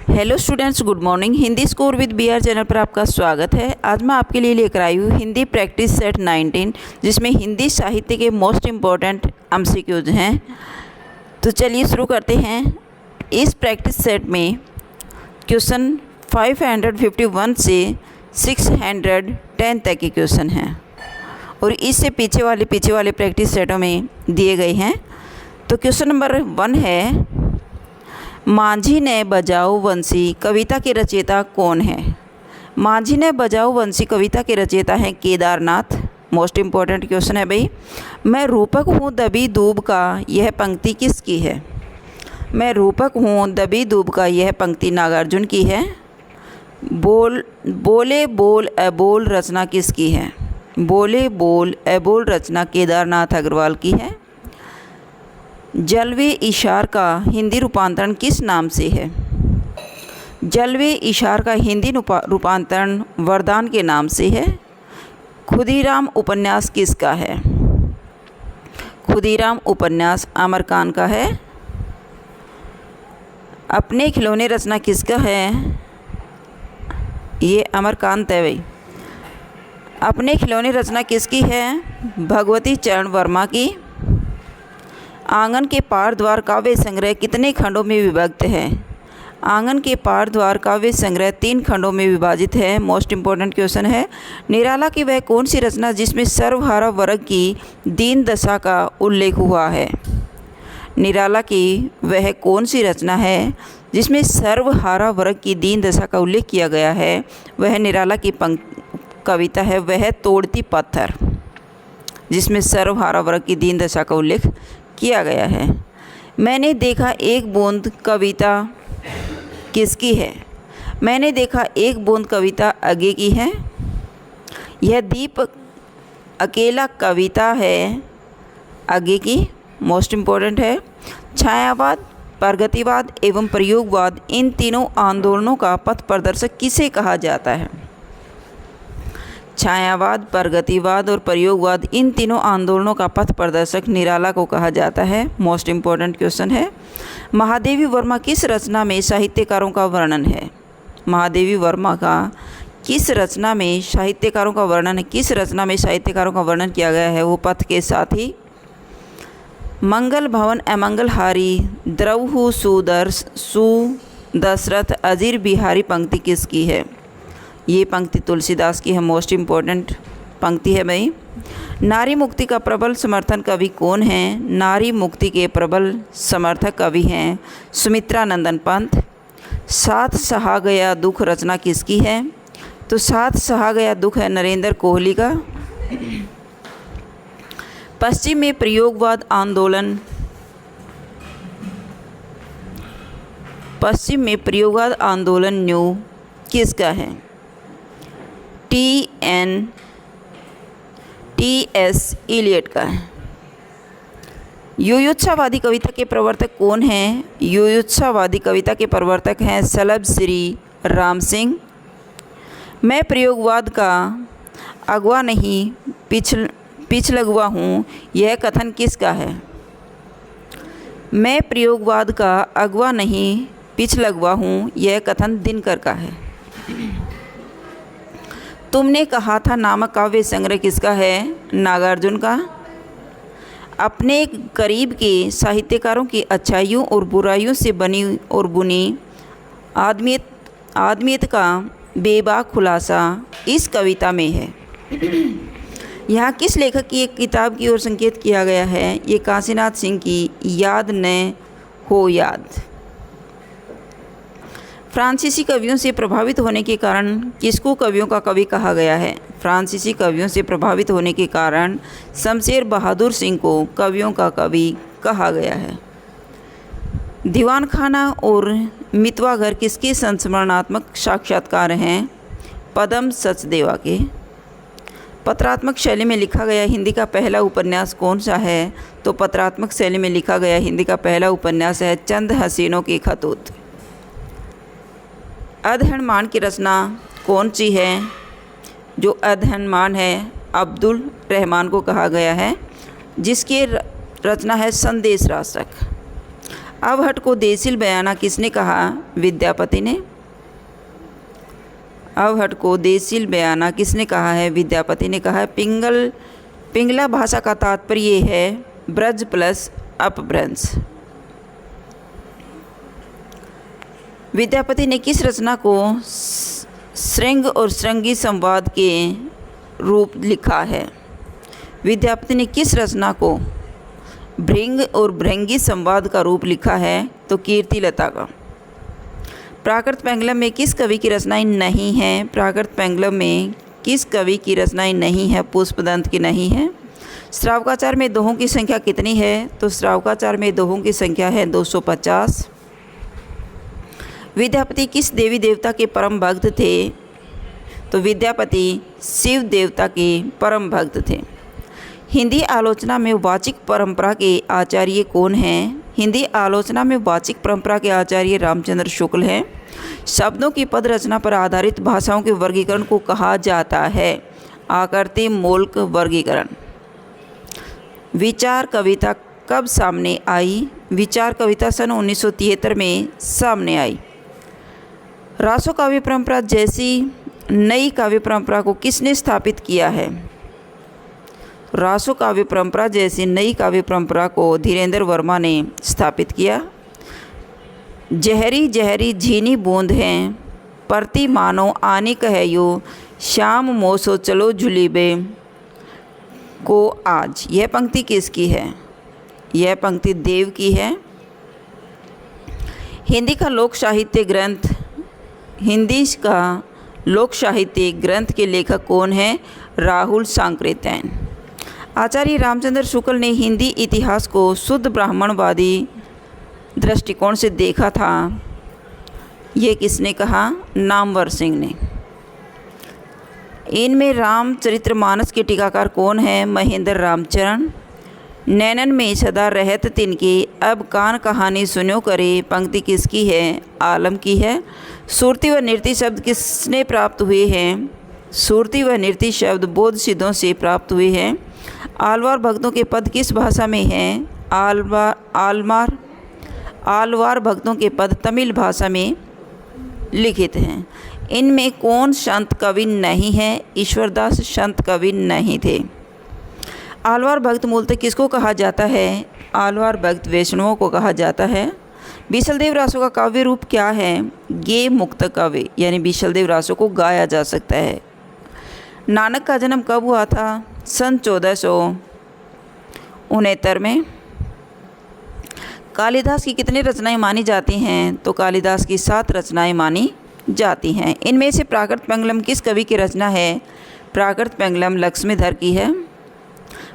Hello students, good morning. Hindi score with BR channel पर आपका स्वागत है। आज मैं आपके लिए लेकर आई हूँ हिंदी प्रैक्टिस सेट 19, जिसमें हिंदी साहित्य के मोस्ट इम्पॉर्टेंट MCQs हैं। तो चलिए शुरू करते हैं। इस प्रैक्टिस सेट में क्वेश्चन 551 से 610 तक के क्वेश्चन हैं और इससे पीछे वाले प्रैक्टिस सेटों में दिए गए हैं। तो क्वेश्चन नंबर 1 है, मांझी ने बजाओ बंसी कविता के रचयिता कौन है? मांझी ने बजाओ बंसी कविता के रचयिता हैं केदारनाथ। मोस्ट इम्पॉर्टेंट क्वेश्चन है भाई। मैं रूपक हूँ दबी दूब का, यह पंक्ति किसकी है? मैं रूपक हूँ दबी दूब का, यह पंक्ति नागार्जुन की है। बोले बोल अबोल रचना किसकी है? बोले बोल अबोल रचना केदारनाथ अग्रवाल की है। जलवे इशार का हिंदी रूपांतरण किस नाम से है? जलवे इशार का हिंदी रूपांतरण वरदान के नाम से है। खुदीराम उपन्यास किसका है? खुदीराम उपन्यास अमरकांत का है। अपने खिलौने रचना किसका है? ये अमरकांत है भाई। अपने खिलौने रचना किसकी है? भगवती चरण वर्मा की। आंगन के पार द्वार काव्य संग्रह कितने खंडों में विभक्त है? आंगन के पार द्वार काव्य संग्रह 3 खंडों में विभाजित है। मोस्ट इम्पॉर्टेंट क्वेश्चन है। निराला की वह कौन सी रचना जिसमें सर्वहारा वर्ग की दीन दशा का उल्लेख हुआ है? निराला की वह कौन सी रचना है जिसमें सर्वहारा वर्ग की दीन दशा का उल्लेख किया गया है? वह निराला की कविता है, वह तोड़ती पत्थर, जिसमें सर्वहारा वर्ग की दीन दशा का उल्लेख किया गया है। मैंने देखा एक बूंद कविता किसकी है? मैंने देखा एक बूंद कविता अगे की है। यह दीप अकेला कविता है अगे की। मोस्ट इम्पॉर्टेंट है। छायावाद, प्रगतिवाद एवं प्रयोगवाद, इन तीनों आंदोलनों का पथ प्रदर्शक किसे कहा जाता है? छायावाद, प्रगतिवाद और प्रयोगवाद, इन तीनों आंदोलनों का पथ प्रदर्शक निराला को कहा जाता है। मोस्ट इम्पॉर्टेंट क्वेश्चन है। महादेवी वर्मा किस रचना में साहित्यकारों का वर्णन है? महादेवी वर्मा का किस रचना में साहित्यकारों का वर्णन है? किस रचना में साहित्यकारों का वर्णन किया गया है? वो पथ के साथ ही। मंगल भवन अमंगलहारी द्रवहु सुदशरथ अजीर बिहारी पंक्ति किसकी है? ये पंक्ति तुलसीदास की है। मोस्ट इम्पॉर्टेंट पंक्ति है भाई। नारी मुक्ति का प्रबल समर्थन कवि कौन है? नारी मुक्ति के प्रबल समर्थक कवि हैं सुमित्रा नंदन पंत। साथ सहा गया दुख रचना किसकी है? तो साथ सहा गया दुख है नरेंद्र कोहली का। पश्चिम में प्रयोगवाद आंदोलन, पश्चिम में प्रयोगवाद आंदोलन न्यू किसका है? T.S. इलियट का है। युयुत्सावादी कविता के प्रवर्तक कौन हैं? युयुत्सावादी कविता के प्रवर्तक हैं सलभ श्री राम सिंह। मैं प्रयोगवाद का अगवा नहीं पिछलगुआ हूँ, यह कथन किसका है? मैं प्रयोगवाद का अगवा नहीं पिछलगुआ हूँ, यह कथन दिनकर का है। तुमने कहा था नामक काव्य संग्रह किसका है? नागार्जुन का। अपने करीब के साहित्यकारों की अच्छाइयों और बुराइयों से बनी और बुनी आदमियत का बेबाक खुलासा इस कविता में है। यहाँ किस लेखक की एक किताब की ओर संकेत किया गया है? ये काशीनाथ सिंह की याद न हो याद। फ्रांसीसी कवियों से प्रभावित होने के कारण किसको कवियों का कवि कहा गया है? फ्रांसीसी कवियों से प्रभावित होने के कारण शमशेर बहादुर सिंह को कवियों का कवि कहा गया है। दीवान खाना और मितवा घर किसके संस्मरणात्मक साक्षात्कार हैं? पदम सचदेवा के। पत्रात्मक शैली में लिखा गया हिंदी का पहला उपन्यास कौन सा है? तो पत्रात्मक शैली में लिखा गया हिंदी का पहला उपन्यास है चंद हसीनों की खतूत। अध्ययनमान की रचना कौन सी है? जो अध्ययनमान है अब्दुल रहमान को कहा गया है, जिसकी रचना है संदेश राशक। अवहट को देशील बयाना किसने कहा? विद्यापति ने। अवहट को देशील बयाना किसने कहा है? विद्यापति ने कहा है। पिंगला भाषा का तात्पर्य है ब्रज प्लस अपभ्रंश। विद्यापति ने किस रचना को श्रृंग और श्रृंगी संवाद के रूप लिखा है? विद्यापति ने किस रचना को भृंग और भृंगी संवाद का रूप लिखा है? तो कीर्तिलता का। प्राकृत पेंगलम में किस कवि की रचनाएं नहीं हैं? प्राकृत पेंगलम में किस कवि की रचनाएं नहीं है? पुष्पदंत की नहीं है। श्रावकाचार में दोहों की संख्या कितनी है? तो श्रावकाचार में दोहों की संख्या है 250। विद्यापति किस देवी देवता के परम भक्त थे? तो विद्यापति शिव देवता के परम भक्त थे। हिंदी आलोचना में वाचिक परंपरा के आचार्य कौन हैं? हिंदी आलोचना में वाचिक परंपरा के आचार्य रामचंद्र शुक्ल हैं। शब्दों की पद रचना पर आधारित भाषाओं के वर्गीकरण को कहा जाता है आकृति मूलक वर्गीकरण। विचार कविता कब सामने आई? विचार कविता सन 1973 में सामने आई। रासो काव्य परंपरा जैसी नई काव्य परंपरा को किसने स्थापित किया है? रासो काव्य परंपरा जैसी नई काव्य परंपरा को धीरेन्द्र वर्मा ने स्थापित किया। जहरी जहरी झीनी बूंद हैं परती मानो आनी कहयो, शाम मोसो चलो झुलीबे को आज। यह पंक्ति किसकी है? यह पंक्ति देव की है। हिंदी का लोक साहित्य ग्रंथ के लेखक कौन है? राहुल सांकृत्यायन। आचार्य रामचंद्र शुक्ल ने हिंदी इतिहास को शुद्ध ब्राह्मणवादी दृष्टिकोण से देखा था। ये किसने कहा? नामवर सिंह ने। इनमें रामचरितमानस के टीकाकार कौन है? महेंद्र रामचरण। नैनन में सदा रहत तिनके, अब कान कहानी सुनो करे, पंक्ति किसकी है? आलम की है। सुरती व नृत्य शब्द किसने प्राप्त हुए हैं? सुरती व नृत्य शब्द बौद्ध सिद्धों से प्राप्त हुए हैं। आलवार भक्तों के पद किस भाषा में हैं? आलवार भक्तों के पद तमिल भाषा में लिखित हैं। इनमें कौन संत कवि नहीं है? ईश्वरदास संत कवि नहीं थे। आलवार भक्त मूलतः किसको कहा जाता है? आलवार भक्त वैष्णवों को कहा जाता है। बीसलदेव रासो का काव्य रूप क्या है? गे मुक्त काव्य, यानी बीसलदेव रासो को गाया जा सकता है। नानक का जन्म कब हुआ था? सन 1469 में। कालिदास की कितनी रचनाएं मानी जाती हैं? तो कालिदास की 7 रचनाएं मानी जाती हैं। इनमें से प्राकृत पेंगलम किस कवि की रचना है? प्राकृत पेंगलम लक्ष्मीधर की है।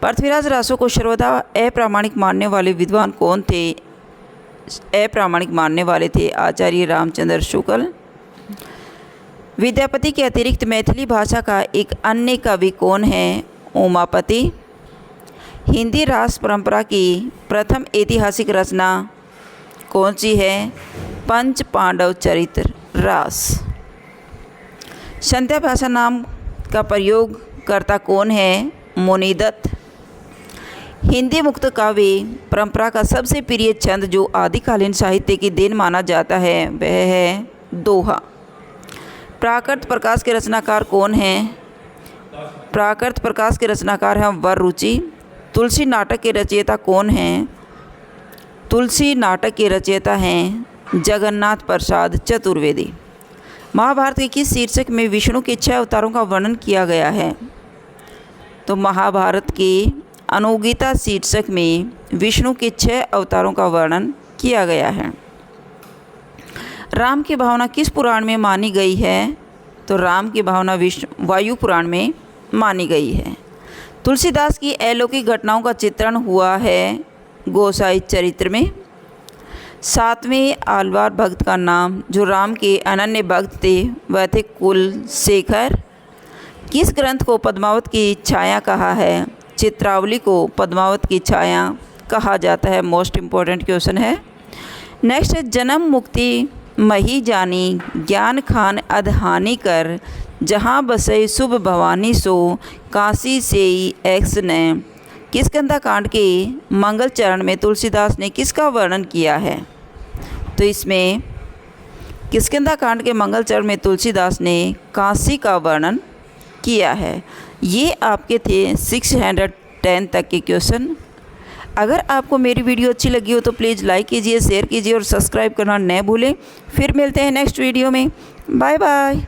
पृथ्वीराज रासो को सर्वदा अप्रामाणिक मानने वाले विद्वान कौन थे? अप्रामाणिक मानने वाले थे आचार्य रामचंद्र शुक्ल। विद्यापति के अतिरिक्त मैथिली भाषा का एक अन्य कवि कौन है? उमापति। हिंदी रास परंपरा की प्रथम ऐतिहासिक रचना कौन सी है? पंच पांडव चरित्र रास। संध्या भाषा नाम का प्रयोग करता कौन है? मुनिदत्त। हिंदी मुक्त काव्य परंपरा का सबसे प्रिय छंद जो आदिकालीन साहित्य की देन माना जाता है वह है दोहा। प्राकृत प्रकाश के रचनाकार कौन हैं? प्राकृत प्रकाश के रचनाकार हैं वररुचि। तुलसी नाटक के रचयिता कौन हैं? तुलसी नाटक के रचयिता हैं जगन्नाथ प्रसाद चतुर्वेदी। महाभारत के किस शीर्षक में विष्णु के 6 अवतारों का वर्णन किया गया है? तो महाभारत के अनुगीता शीर्षक में विष्णु के 6 अवतारों का वर्णन किया गया है। राम की भावना किस पुराण में मानी गई है? तो राम की भावना वायु पुराण में मानी गई है। तुलसीदास की अलौकिक घटनाओं का चित्रण हुआ है गोसाई चरित्र में। 7वें आलवार भक्त का नाम जो राम के अनन्य भक्त थे वह थे कुलशेखर। किस ग्रंथ को पद्मावत की छाया कहा है? चित्रावली को पद्मावत की छाया कहा जाता है। मोस्ट इम्पोर्टेंट क्वेश्चन है। नेक्स्ट है जन्म मुक्ति मही जानी, ज्ञान खान अधहानी कर, जहाँ बसे शुभ भवानी सो, काशी से एक्स ने किष्किंधा कांड के मंगल चरण में तुलसीदास ने किसका वर्णन किया है? तो इसमें किष्किंधा कांड के मंगल चरण में तुलसीदास ने काशी का वर्णन किया है। ये आपके थे 610 तक के क्वेश्चन। अगर आपको मेरी वीडियो अच्छी लगी हो तो प्लीज़ लाइक कीजिए, शेयर कीजिए और सब्सक्राइब करना न भूलें। फिर मिलते हैं नेक्स्ट वीडियो में। Bye bye.